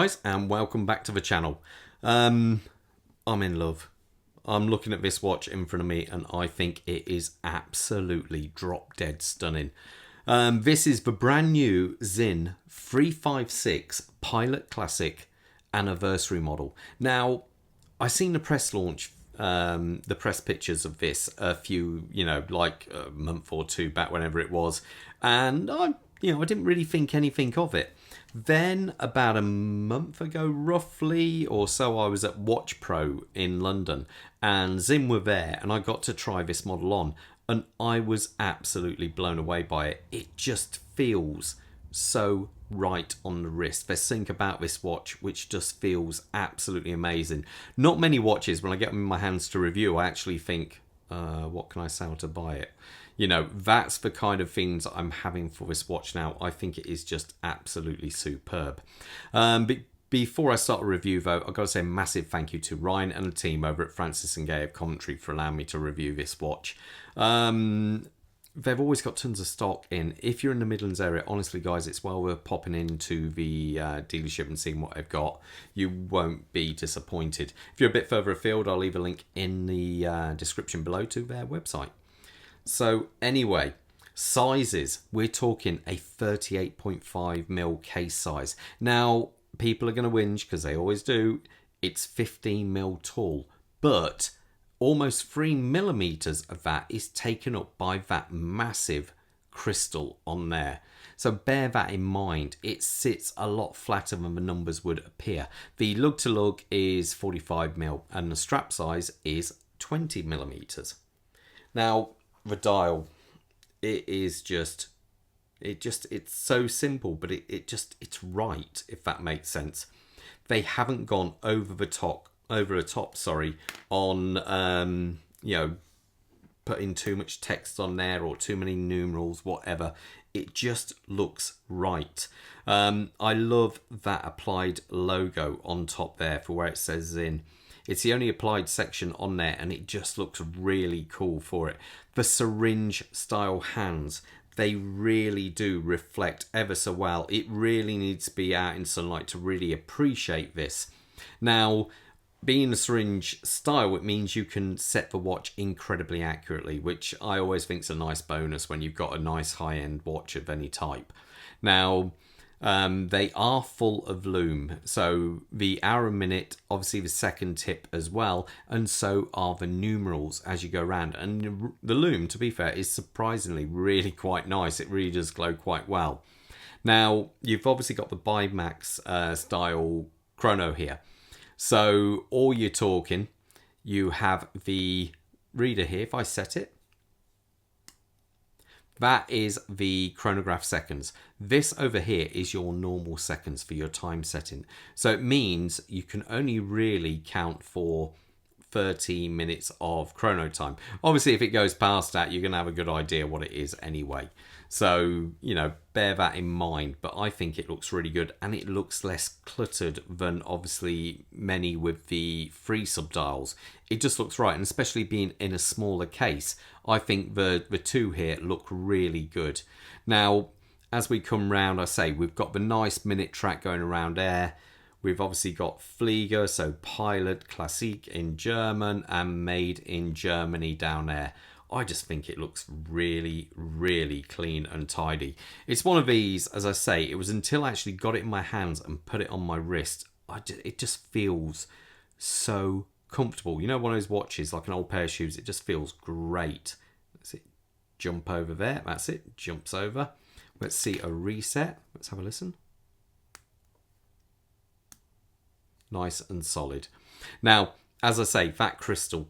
guys, and welcome back to the channel. I'm in love. I'm looking at this watch in front of me and I think it is absolutely drop dead stunning. This is the brand new Sinn 356 Pilot Classic anniversary model. Now, I seen the press launch, the press pictures of this a few, like a month or two back, whenever it was, and I didn't really think anything of it. Then about a month ago, roughly, or so, I was at Watch Pro in London and Sinn were there and I got to try this model on and I was absolutely blown away by it. It just feels so right on the wrist. There's something about this watch which just feels absolutely amazing. Not many watches, when I get them in my hands to review, I actually think, what can I sell to buy it? That's the kind of things I'm having for this watch now. I think it is just absolutely superb. But before I start a review, though, I've got to say a massive thank you to Ryan and the team over at Francis & Gay of Commentary for allowing me to review this watch. They've always got tons of stock in. If you're in the Midlands area, honestly, guys, it's well worth popping into the dealership and seeing what they've got. You won't be disappointed. If you're a bit further afield, I'll leave a link in the description below to their website. So anyway, sizes. We're talking a 38.5mm case size. Now, people are going to whinge, because they always do. It's 15mm tall, but almost 3mm of that is taken up by that massive crystal on there. So bear that in mind. It sits a lot flatter than the numbers would appear. The lug to lug is 45mm and the strap size is 20mm. Now, the dial, it's so simple, but it's right, if that makes sense. They haven't gone over the top, on putting too much text on there or too many numerals, whatever. It just looks right. I love that applied logo on top there for where it says Sinn. It's the only applied section on there and it just looks really cool for it. The syringe style hands, they really do reflect ever so well. It really needs to be out in sunlight to really appreciate this. Now, being a syringe style, it means you can set the watch incredibly accurately, which I always think is a nice bonus when you've got a nice high-end watch of any type. Now, they are full of lume, so the hour a minute, obviously the second tip as well, and so are the numerals as you go around. And the lume, to be fair, is surprisingly really quite nice. It really does glow quite well. Now, you've obviously got the Bicompax style chrono here. So all you're talking, you have the reader here. If I set it, that is the chronograph seconds. This over here is your normal seconds for your time setting. So it means you can only really count for 30 minutes of chrono time. Obviously, if it goes past that, you're going to have a good idea what it is anyway. So, bear that in mind. But I think it looks really good and it looks less cluttered than obviously many with the free subdials. It just looks right, and especially being in a smaller case, I think the two here look really good. Now, as we come round, I say we've got the nice minute track going around there. We've obviously got Flieger, so Pilot Klassik in German, and made in Germany down there. I just think it looks really, really clean and tidy. It's one of these, as I say, it was until I actually got it in my hands and put it on my wrist, it just feels so comfortable. One of those watches, like an old pair of shoes, it just feels great. Let's see, jump over there. That's it, jumps over. Let's see a reset. Let's have a listen. Nice and solid. Now, as I say, that crystal,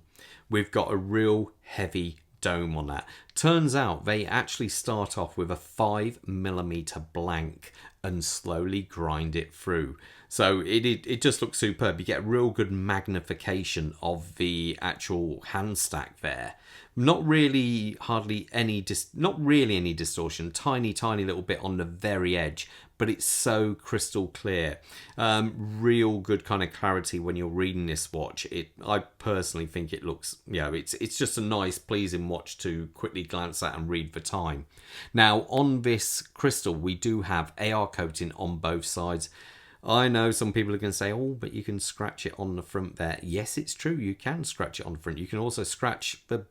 we've got a real heavy dome on that. Turns out they actually start off with a 5mm blank and slowly grind it through. So it just looks superb. You get a real good magnification of the actual hand stack there. Not really any distortion, tiny little bit on the very edge, but it's so crystal clear. Real good kind of clarity when you're reading this watch. I personally think it looks, it's just a nice, pleasing watch to quickly glance at and read the time. Now, on this crystal, we do have AR coating on both sides. I know some people are going to say, oh, but you can scratch it on the front there. Yes, it's true. You can scratch it on the front. You can also scratch the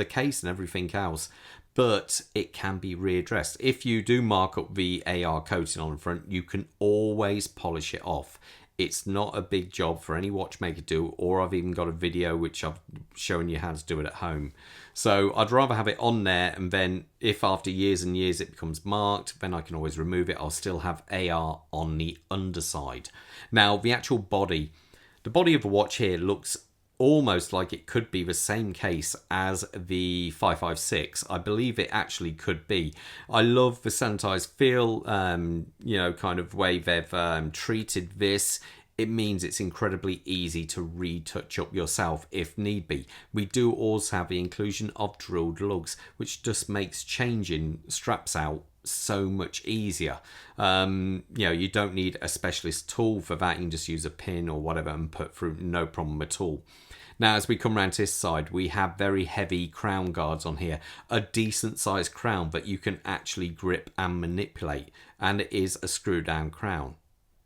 case and everything else, but it can be readdressed. If you do mark up the AR coating on the front, you can always polish it off. It's not a big job for any watchmaker to do, or I've even got a video which I've shown you how to do it at home. So I'd rather have it on there, and then if after years and years it becomes marked, then I can always remove it. I'll still have AR on the underside. Now, the actual body, the body of the watch here looks almost like it could be the same case as the 556. I believe it actually could be. I love the sanitized feel, you know, kind of way they've treated this. It means it's incredibly easy to retouch up yourself if need be. We do also have the inclusion of drilled lugs, which just makes changing straps out so much easier. You know, you don't need a specialist tool for that. You can just use a pin or whatever and put through, no problem at all. Now, as we come around to this side, we have very heavy crown guards on here. A decent sized crown that you can actually grip and manipulate. And it is a screw down crown.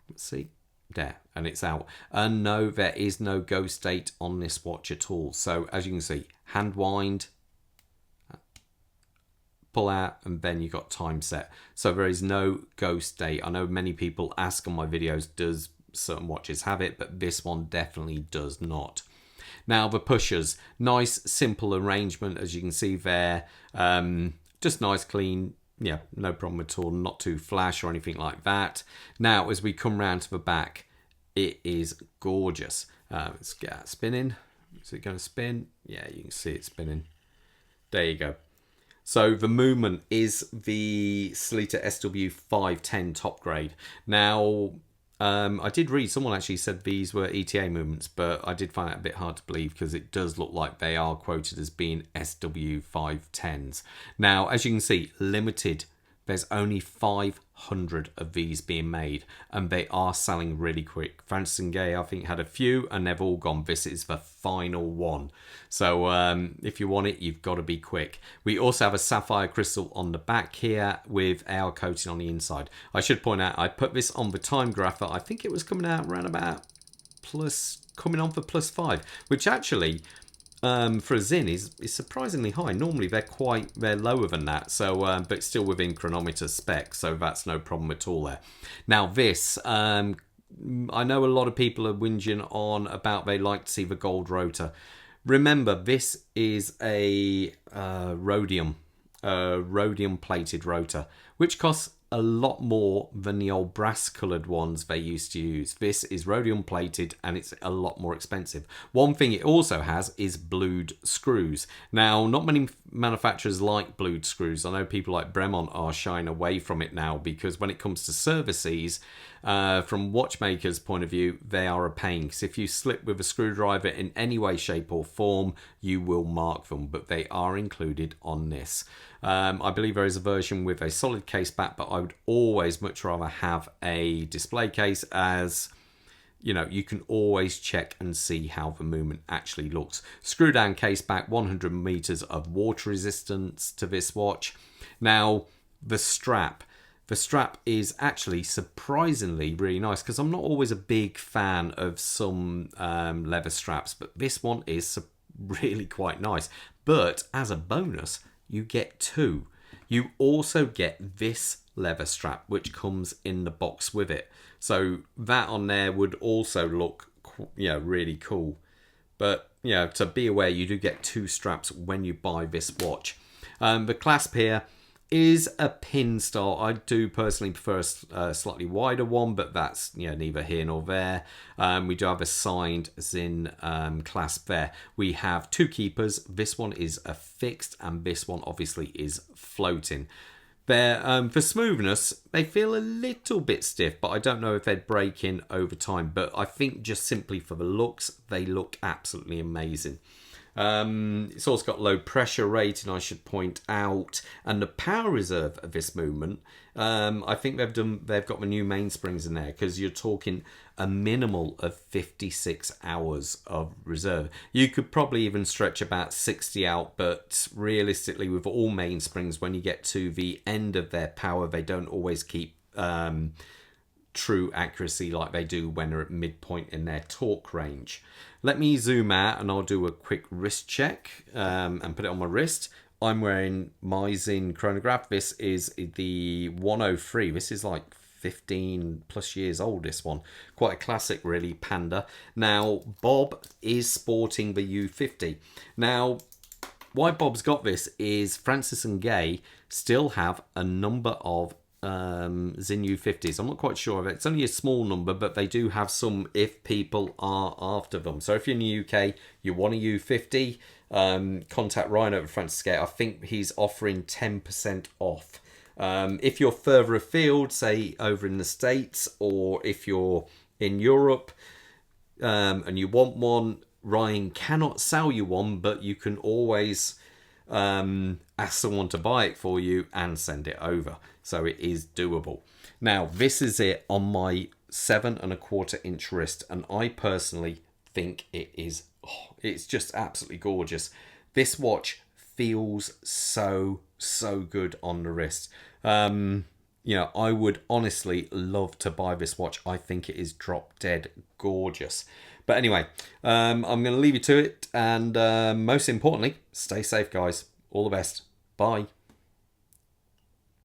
Let's see. There. And it's out. And no, there is no ghost date on this watch at all. So, as you can see, hand wind, pull out, and then you got time set. So there is no ghost date. I know many people ask on my videos, does certain watches have it? But this one definitely does not. Now, the pushers, nice, simple arrangement, as you can see there. Just nice, clean, yeah, no problem at all, not too flash or anything like that. Now, as we come round to the back, it is gorgeous. Let's get that spinning. Is it going to spin? Yeah, you can see it spinning. There you go. So the movement is the Sleater SW510 top grade. Now, I did read, someone actually said these were ETA movements, but I did find it a bit hard to believe because it does look like they are quoted as being SW510s. Now, as you can see, limited. There's only 500 of these being made, and they are selling really quick. Francis & Gay, I think, had a few, and they've all gone. This is the final one. So if you want it, you've got to be quick. We also have a sapphire crystal on the back here with our coating on the inside. I should point out, I put this on the time graph. I think it was coming out around about coming on for +5, which actually, for a Sinn is surprisingly high. Normally they're lower than that, so but still within chronometer spec, so that's no problem at all there. Now this, I know a lot of people are whinging on about they like to see the gold rotor. Remember, this is a rhodium-plated rotor, which costs a lot more than the old brass coloured ones they used to use. This is rhodium plated and it's a lot more expensive. One thing it also has is blued screws. Now, not many manufacturers like blued screws. I know people like Bremont are shying away from it now because when it comes to services, from watchmakers' point of view, they are a pain. Because if you slip with a screwdriver in any way, shape or form, you will mark them, but they are included on this. I believe there is a version with a solid case back, but I would always much rather have a display case, as you know, you can always check and see how the movement actually looks. Screw down case back, 100 meters of water resistance to this watch. Now, the strap is actually surprisingly really nice, because I'm not always a big fan of some leather straps, but this one is really quite nice. But as a bonus, you get two. You also get this leather strap, which comes in the box with it. So that on there would also look, really cool. But, to be aware, you do get two straps when you buy this watch. The clasp here is a pin style. I do personally prefer a slightly wider one, but that's neither here nor there. We do have a signed Sinn clasp there. We have two keepers. This one is a fixed, and this one obviously is floating. They're, for smoothness, they feel a little bit stiff, but I don't know if they'd break in over time. But I think just simply for the looks, they look absolutely amazing. It's also got low pressure rating, I should point out, and the power reserve of this movement, I think they've got the new mainsprings in there, because you're talking a minimal of 56 hours of reserve. You could probably even stretch about 60 out, but realistically with all mainsprings, when you get to the end of their power, they don't always keep true accuracy like they do when they're at midpoint in their torque range. Let me zoom out and I'll do a quick wrist check and put it on my wrist. I'm wearing my Sinn chronograph. This is the 103. This is like 15 plus years old, this one. Quite a classic, really, Panda. Now, Bob is sporting the U50. Now, why Bob's got this is Francis and Gay still have a number of Sinn U50s. I'm not quite sure of it. It's only a small number, but they do have some if people are after them. So if you're in the UK, you want a U50, contact Ryan over Francis Gay. I think he's offering 10% off. If you're further afield, say over in the States, or if you're in Europe and you want one, Ryan cannot sell you one, but you can always ask someone to buy it for you and send it over. So it is doable. Now, this is it on my 7¼ inch wrist, and I personally think it is, it's just absolutely gorgeous. This watch feels so good on the wrist. You know, I would honestly love to buy this watch. I think it is drop dead gorgeous. But anyway, I'm going to leave you to it, and most importantly, stay safe, guys. All the best. Bye.